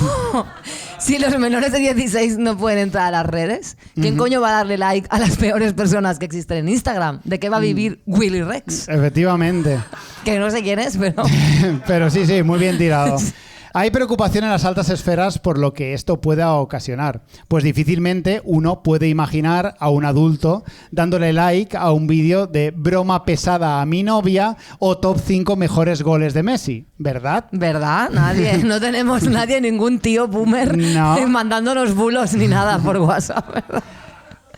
si los menores de 16 no pueden entrar a las redes, ¿quién coño va a darle like a las peores personas que existen en Instagram? ¿De qué va a vivir Willy Rex? Efectivamente. Que no sé quién es, pero... Pero sí, muy bien tirado. Hay preocupación en las altas esferas por lo que esto pueda ocasionar, pues difícilmente uno puede imaginar a un adulto dándole like a un vídeo de broma pesada a mi novia o top 5 mejores goles de Messi, ¿verdad? ¿Verdad? Nadie. No tenemos nadie, ningún tío boomer No. mandándonos bulos ni nada por WhatsApp, ¿verdad?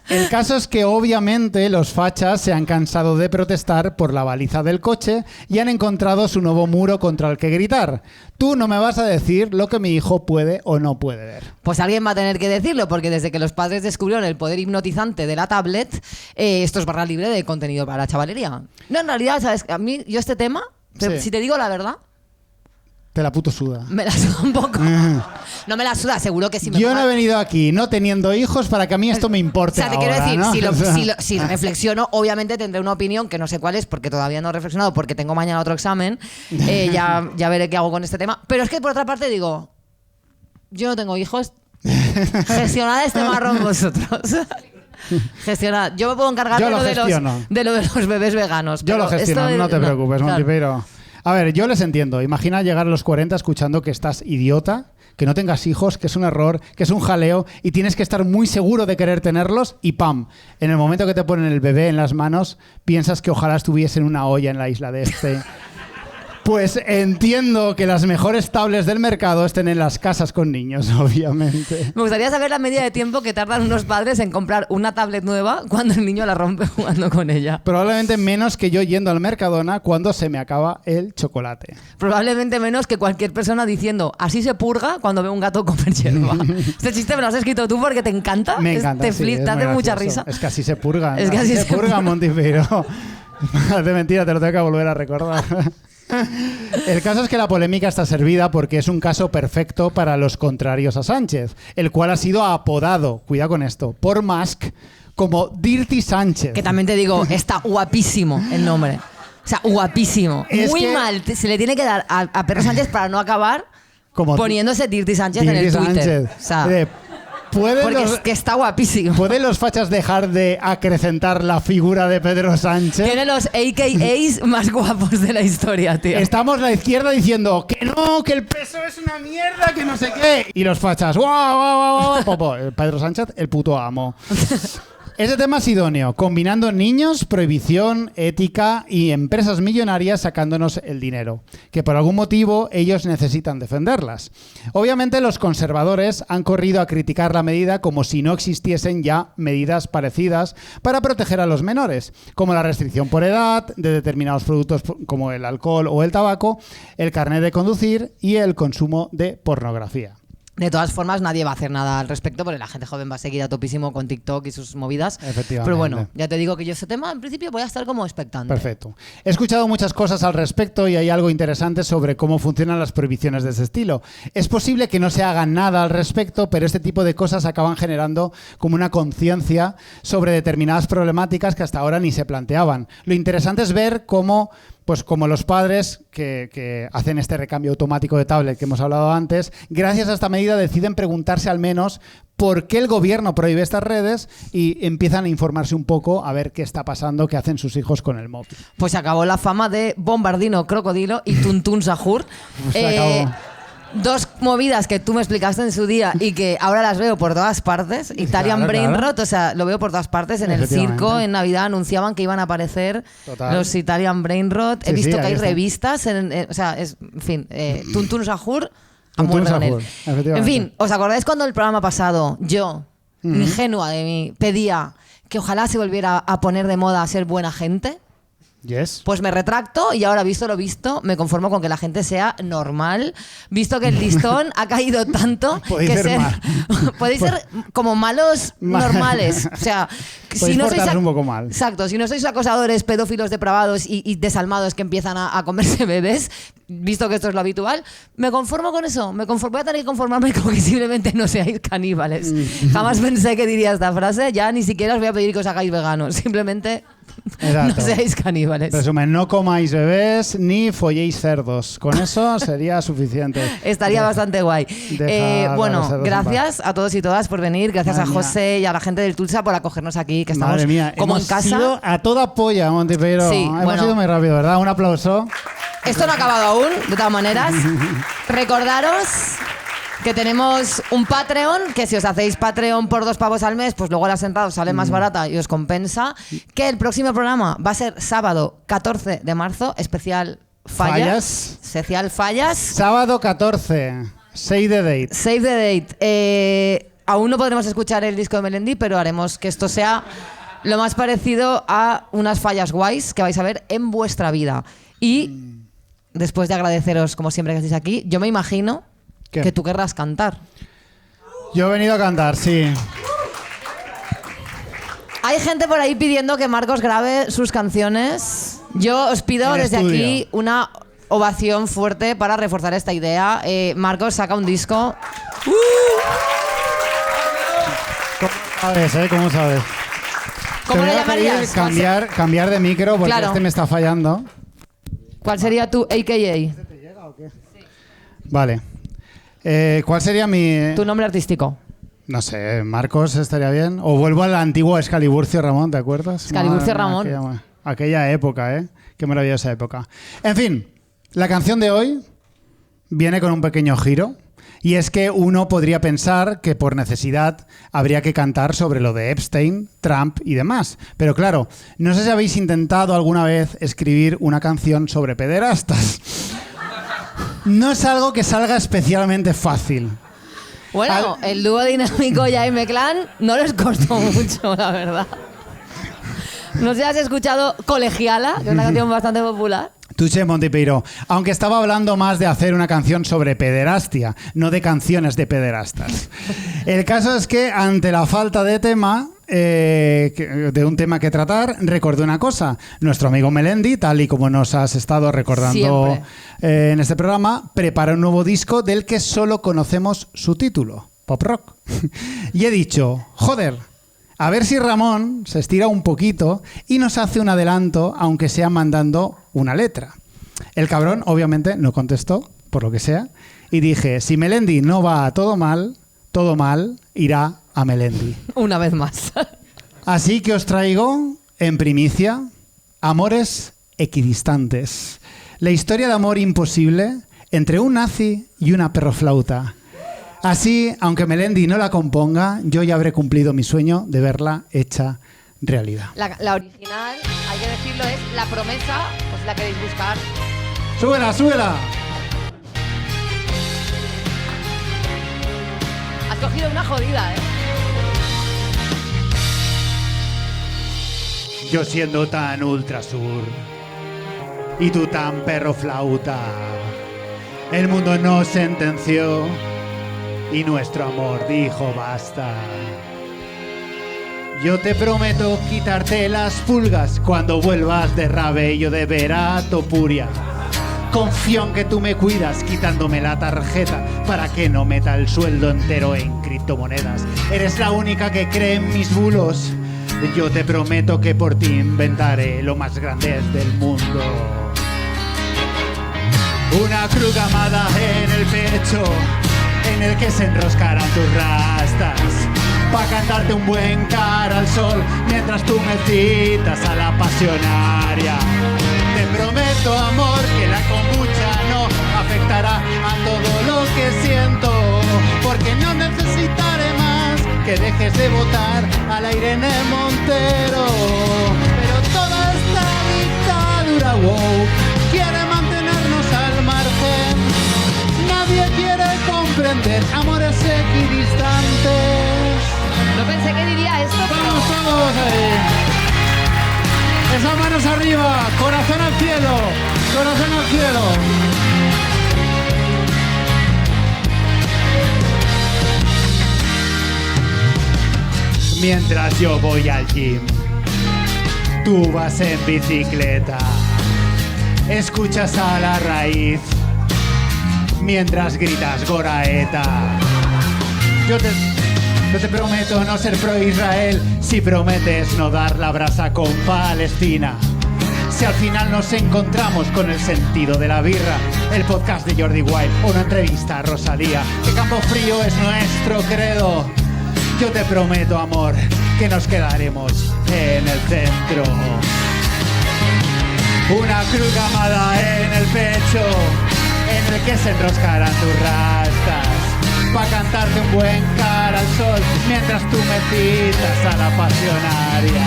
El caso es que obviamente los fachas se han cansado de protestar por la baliza del coche y han encontrado su nuevo muro contra el que gritar. Tú no me vas a decir lo que mi hijo puede o no puede ver. Pues alguien va a tener que decirlo, porque desde que los padres descubrieron el poder hipnotizante de la tablet, esto es barra libre de contenido para la chavalería. No, en realidad, ¿sabes? A mí, yo este tema, Sí. si te digo la verdad, Te la puto suda. me la suda un poco. No me la suda, seguro que sí me Yo no he ponga- venido aquí no teniendo hijos para que a mí esto me O importe. sea, te quiero ahora, decir, ¿no? si reflexiono, obviamente tendré una opinión que no sé cuál es, porque todavía no he reflexionado, porque tengo mañana otro examen. Ya veré qué hago con este tema. Pero es que por otra parte digo, yo no tengo hijos. Gestionad este marrón vosotros. Gestionad. Yo me puedo encargar Yo de lo lo gestiono. de los bebés veganos. Yo lo pero gestiono, esto no te preocupes, claro. Monty Peiró. A ver, yo les entiendo. Imagina llegar a los 40 escuchando que estás idiota, que no tengas hijos, que es un error, que es un jaleo y tienes que estar muy seguro de querer tenerlos y ¡pam! En el momento que te ponen el bebé en las manos, piensas que ojalá estuviese en una olla en la isla de este. Pues entiendo que las mejores tablets del mercado estén en las casas con niños, obviamente. Me gustaría saber la medida de tiempo que tardan unos padres en comprar una tablet nueva cuando el niño la rompe jugando con ella. Probablemente menos que yo yendo al Mercadona cuando se me acaba el chocolate. Probablemente menos que cualquier persona diciendo así se purga cuando ve un gato comer hierba. Este chiste me lo has escrito tú porque te encanta. Me encanta, Te, sí, te es hace muy mucha gracioso. risa. Es que así se purga. Es que así se purga, purga. Monty Peiró. De mentira, te lo tengo que volver a recordar. El caso es que la polémica está servida porque es un caso perfecto para los contrarios a Sánchez, el cual ha sido apodado, cuidado con esto, por Musk como Dirty Sánchez. Que también te digo, está guapísimo el nombre. O sea, guapísimo. Es Muy que- mal. Se le tiene que dar a Pedro Sánchez para no acabar Como poniéndose Dirty Sánchez en Dirty el Twitter. Sánchez. O sea, ¿Pueden porque los, es que está guapísimo. ¿pueden los fachas dejar de acrecentar la figura de Pedro Sánchez? Tiene los AKAs más guapos de la historia, tío. Estamos la izquierda diciendo que no, que el PSOE es una mierda, que no sé qué. Y los fachas, guau, guau, guau, guau. Popo, Pedro Sánchez, el puto amo. Este tema es idóneo, combinando niños, prohibición, ética y empresas millonarias sacándonos el dinero, que por algún motivo ellos necesitan defenderlas. Obviamente los conservadores han corrido a criticar la medida como si no existiesen ya medidas parecidas para proteger a los menores, como la restricción por edad de determinados productos como el alcohol o el tabaco, el carnet de conducir y el consumo de pornografía. De todas formas, nadie va a hacer nada al respecto porque la gente joven va a seguir a topísimo con TikTok y sus movidas. Efectivamente. Pero bueno, ya te digo que yo ese tema, en principio, voy a estar como expectante. Perfecto. He escuchado muchas cosas al respecto y hay algo interesante sobre cómo funcionan las prohibiciones de ese estilo. Es posible que no se haga nada al respecto, pero este tipo de cosas acaban generando como una conciencia sobre determinadas problemáticas que hasta ahora ni se planteaban. Lo interesante es ver cómo... Pues como los padres que hacen este recambio automático de tablet que hemos hablado antes, gracias a esta medida deciden preguntarse al menos por qué el gobierno prohíbe estas redes y empiezan a informarse un poco a ver qué está pasando, qué hacen sus hijos con el móvil. Pues se acabó la fama de Bombardino Crocodilo y Tuntún Sahur. Se acabó. Dos movidas que tú me explicaste en su día y que ahora las veo por todas partes. Italian Brain Rot, o sea, lo veo por todas partes. En el circo, en Navidad, anunciaban que iban a aparecer los Italian Brain Rot. He visto que hay revistas, o sea, en fin, Tuntún Sahur, a muerte con él. En fin, ¿os acordáis cuando el programa pasado yo, ingenua de mí, pedía que ojalá se volviera a poner de moda a ser buena gente? Yes. Pues me retracto y ahora, visto lo visto, me conformo con que la gente sea normal, visto que el listón ha caído tanto que podéis ser como malos normales. O sea, si no sois un poco mal. Exacto, si no sois acosadores, pedófilos depravados y desalmados que empiezan a comerse bebés, visto que esto es lo habitual, me conformo con eso. Voy a tener que conformarme con que simplemente no seáis caníbales. Jamás pensé que diría esta frase. Ya ni siquiera os voy a pedir que os hagáis veganos. Simplemente no seáis caníbales. Resumen, no comáis bebés ni folléis cerdos. Con eso sería suficiente. Estaría bastante guay. Bueno, gracias a todos y todas por venir. Gracias a José y a la gente del Tulsa por acogernos aquí, que estamos como en casa. Hemos sido a toda polla, Montipeiro. Sí, hemos ido muy rápido, ¿verdad? Un aplauso. Esto no ha acabado aún, de todas maneras. Recordaros que tenemos un Patreon, que si os hacéis Patreon por 2 pavos al mes, pues luego la sentada os sale más barata y os compensa. Que el próximo programa va a ser sábado 14 de marzo, especial Fallas. Especial Fallas. Sábado 14, Save the Date. Save the Date. Aún no podremos escuchar el disco de Melendi, pero haremos que esto sea lo más parecido a unas fallas guays que vais a ver en vuestra vida. Y después de agradeceros, como siempre que estéis aquí, yo me imagino que tú querrás cantar. Yo he venido a cantar, sí. Hay gente por ahí pidiendo que Marcos grabe sus canciones. Yo os pido desde aquí una ovación fuerte para reforzar esta idea. Marcos saca un disco. ¿Cómo sabes, ¿Cómo sabes? ¿Cómo lo llamarías? Cambiar de micro porque este me está fallando. ¿Cuál sería tu AKA? ¿Te llega o qué? Sí. Vale. ¿Cuál sería tu nombre artístico? No sé, Marcos estaría bien. O vuelvo al antiguo Escaliburcio Ramón, ¿te acuerdas? Escaliburcio Ramón. Aquella época, Qué maravillosa época. En fin, la canción de hoy viene con un pequeño giro. Y es que uno podría pensar que por necesidad habría que cantar sobre lo de Epstein, Trump y demás. Pero claro, no sé si habéis intentado alguna vez escribir una canción sobre pederastas. No es algo que salga especialmente fácil. Bueno, el dúo dinámico Jaime Clan no les costó mucho, la verdad. No sé si has escuchado Colegiala, que es una canción bastante popular. Tuche Montipeiro, aunque estaba hablando más de hacer una canción sobre pederastia, no de canciones de pederastas. El caso es que ante la falta de tema, de un tema que tratar, recordé una cosa. Nuestro amigo Melendi, tal y como nos has estado recordando en este programa, prepara un nuevo disco del que solo conocemos su título, Pop Rock. Y he dicho, joder, a ver si Ramón se estira un poquito y nos hace un adelanto, aunque sea mandando una letra. El cabrón, obviamente, no contestó, por lo que sea, y dije, si Melendi no va a todo mal irá a Melendi. Una vez más. Así que os traigo, en primicia, Amores equidistantes. La historia de amor imposible entre un nazi y una perroflauta. Así, aunque Melendi no la componga, yo ya habré cumplido mi sueño de verla hecha realidad. La original, hay que decirlo, es La Promesa, pues la queréis buscar. ¡Súbela, súbela! Has cogido una jodida, ¿eh? Yo siendo tan ultrasur y tú tan perro flauta, el mundo nos sentenció y nuestro amor dijo basta. Yo te prometo quitarte las pulgas cuando vuelvas de Rabello de Veratopuria. Confío en que tú me cuidas quitándome la tarjeta para que no meta el sueldo entero en criptomonedas. Eres la única que cree en mis bulos. Yo te prometo que por ti inventaré lo más grande del mundo. Una cruz amada en el pecho, en el que se enroscarán tus rastas, pa' cantarte un buen cara al sol, mientras tú me citas a la pasionaria. Te prometo, amor, que la kombucha no afectará a todo lo que siento, porque no necesitaré más que dejes de votar a la Irene Montero. Pero toda esta dictadura wow quiere mantenernos al margen. Nadie quiere comprender amores equidistantes. No pensé que diría esto, pero... ¡Vamos todos ahí! Esas manos arriba, corazón al cielo, corazón al cielo. Mientras yo voy al gym, tú vas en bicicleta, escuchas a La Raíz, mientras gritas Goraeta. Yo te prometo no ser pro-Israel si prometes no dar la brasa con Palestina. Si al final nos encontramos con el sentido de la birra, el podcast de Jordi Wild o una entrevista a Rosalía, que Campo Frío es nuestro credo. Yo te prometo, amor, que nos quedaremos en el centro. Una cruz amada en el pecho, en el que se enroscarán tus rastas, pa' cantarte un buen cara al sol, mientras tú me citas a la pasionaria.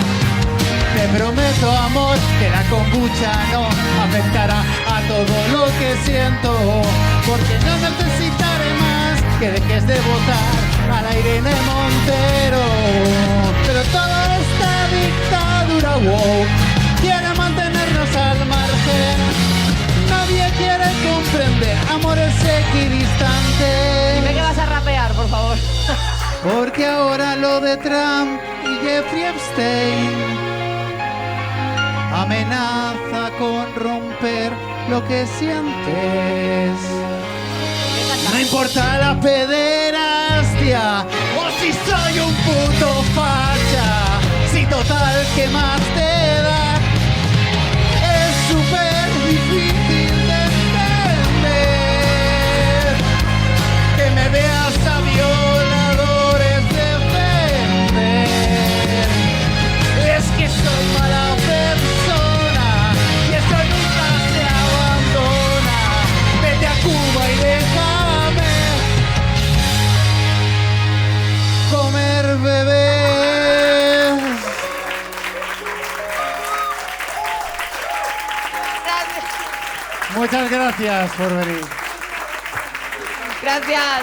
Te prometo, amor, que la kombucha no afectará a todo lo que siento, porque no necesitaré más que dejes de votar a la Irene Montero. Pero toda esta dictadura wow quiere mantenernos al margen. Nadie quiere comprender amores equidistantes. Dime que vas a rapear, por favor. Porque ahora lo de Trump y Jeffrey Epstein amenaza con romper lo que sientes. No importa la pederastia o si soy un puto facha, si total, ¿qué más te da? Es súper difícil de entender que me veas a violadores defender. Es que soy mala persona y esto nunca se abandona. Vete a Cuba y déjame comer bebés. Gracias. Muchas gracias por venir. Gracias.